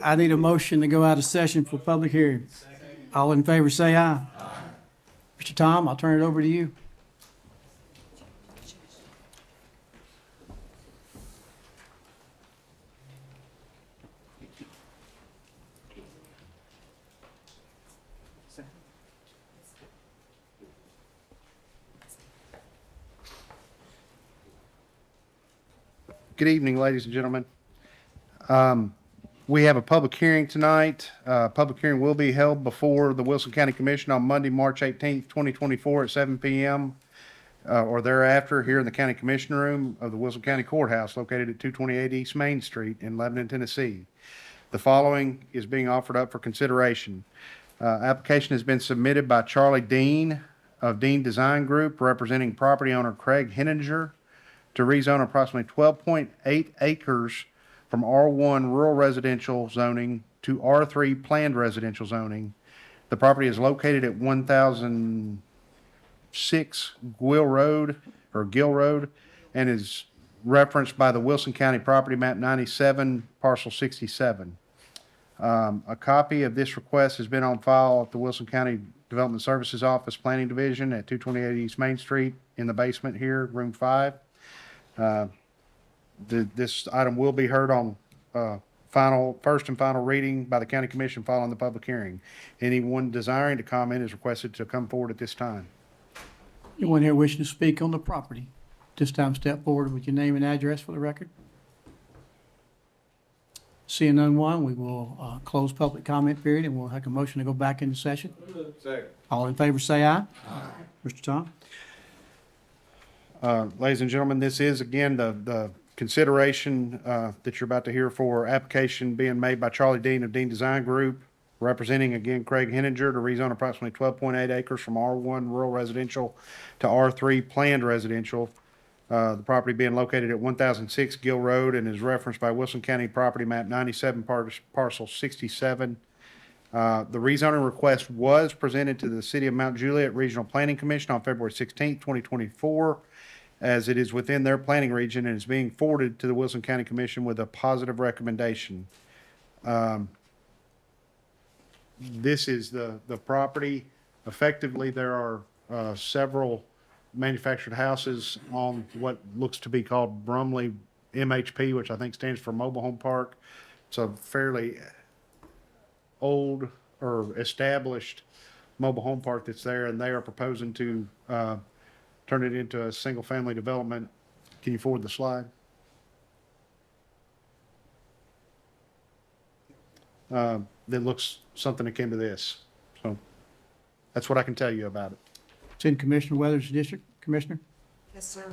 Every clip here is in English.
I need a motion to go out of session for public hearing. All in favor, say aye. Mr. Tom, I'll turn it over to you. Good evening, ladies and gentlemen. We have a public hearing tonight. Public hearing will be held before the Wilson County Commission on Monday, March 18th, 2024 at 7 p.m. Or thereafter here in the County Commission Room of the Wilson County Courthouse located at 228 East Main Street in Lebanon, Tennessee. The following is being offered up for consideration. Application has been submitted by Charlie Dean of Dean Design Group representing property owner Craig Henninger to rezone approximately 12.8 acres from R1 rural residential zoning to R3 planned residential zoning. The property is located at 1006 Gill Road and is referenced by the Wilson County Property Map 97, Parcel 67. A copy of this request has been on file at the Wilson County Development Services Office Planning Division at 228 East Main Street in the basement here, room 5. This item will be heard on first and final reading by the County Commission following the public hearing. Anyone desiring to comment is requested to come forward at this time. Anyone here wishing to speak on the property? This time step forward with your name and address for the record. Seeing none one, we will close public comment period and we'll have a motion to go back into session. Second. All in favor, say aye. Mr. Tom? Ladies and gentlemen, this is again the consideration that you're about to hear for application being made by Charlie Dean of Dean Design Group, representing again Craig Henninger to rezone approximately 12.8 acres from R1 rural residential to R3 planned residential. The property being located at 1006 Gill Road and is referenced by Wilson County Property Map 97, Parcel 67. The rezoning request was presented to the City of Mount Juliet Regional Planning Commission on February 16, 2024, as it is within their planning region and is being forwarded to the Wilson County Commission with a positive recommendation. This is the property. Effectively, there are several manufactured houses on what looks to be called Brumley MHP, which I think stands for Mobile Home Park. It's a fairly old or established mobile home park that's there, and they are proposing to turn it into a single-family development. Can you forward the slide? That looks something akin to this. So that's what I can tell you about it. It's in Commissioner Weathers' district. Commissioner? Yes, sir.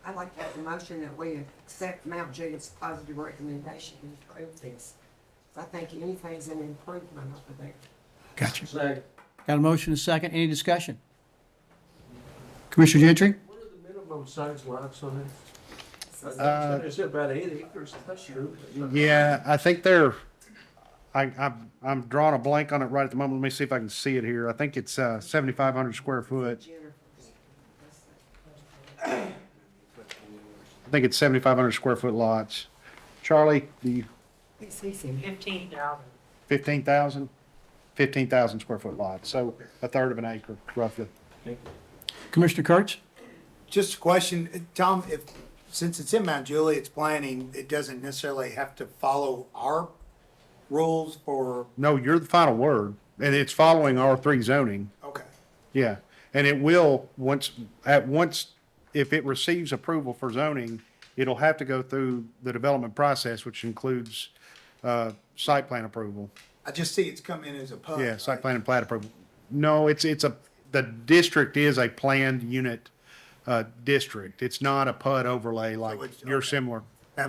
I'd like to have the motion that we accept Mount Juliet's positive recommendation and approve this. I think anything's an improvement over there. Gotcha. Second. Got a motion and a second. Any discussion? Commissioner Gentry? What are the minimum size lots on it? Uh, Is it about 8 acres? That's true. Yeah, I think they're, I'm drawing a blank on it right at the moment. Let me see if I can see it here. I think it's 7,500 square foot. I think it's 7,500 square foot lots. Charlie, the It's easy. 15,000. 15,000? 15,000 square foot lots, so a third of an acre roughly. Commissioner Kurtz? Just a question, Tom, since it's in Mount Juliet's planning, it doesn't necessarily have to follow our rules for, No, you're the final word, and it's following R3 zoning. okay. Yeah, and it will, once, if it receives approval for zoning, it'll have to go through the development process, which includes site plan approval. I just see it's come in as a PUD. Yeah, site right? plan and plat approval. No, the district is a planned unit district. It's not a PUD overlay like So it's- you're okay. similar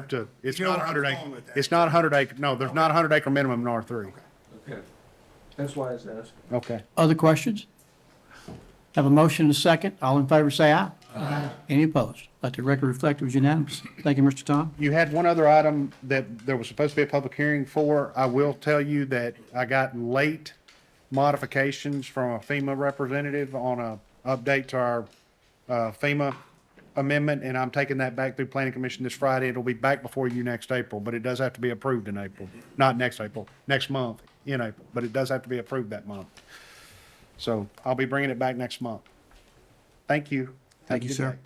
to, it's You know not where I'm 100 going acre. with that. It's not 100 acre, no, there's not a 100 acre minimum in R3. Okay. That's why I was asking. Okay. Other questions? Have a motion and a second. All in favor, say aye. Aye. Any opposed? Let the record reflect it was unanimous. Thank you, Mr. Tom. You had one other item that there was supposed to be a public hearing for. I will tell you that I got late modifications from a FEMA representative on a update to our FEMA amendment, and I'm taking that back through planning commission this Friday. It'll be back before you next April, but it does have to be approved in April. Not next April, next month in April, but it does have to be approved that month. So I'll be bringing it back next month. Thank you. Thank you, Have a sir.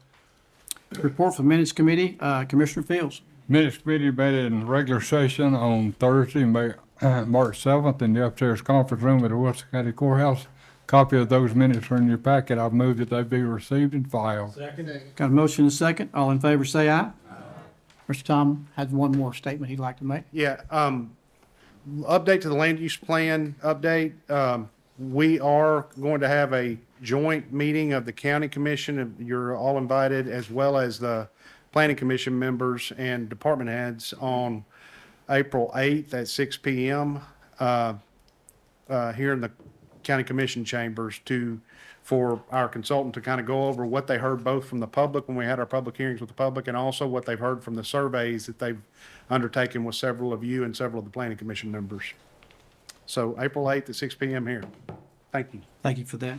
good day. Report from Minutes Committee, Commissioner Fields. Minutes committee met in regular session on Thursday, March 7th, in the upstairs conference room at the Wilson County Courthouse. Copy of those minutes are in your packet. I've moved that they be received and filed. Got a motion and a second. All in favor, say aye. Mr. Tom has one more statement he'd like to make. Yeah, update to the land use plan update. We are going to have a joint meeting of the county commission, and you're all invited, as well as the planning commission members and department heads on April 8th at 6 PM, here in the county commission chambers for our consultant to kind of go over what they heard both from the public when we had our public hearings with the public, and also what they've heard from the surveys that they've undertaken with several of you and several of the planning commission members. So April 8th at 6 PM here. Thank you. Thank you for that.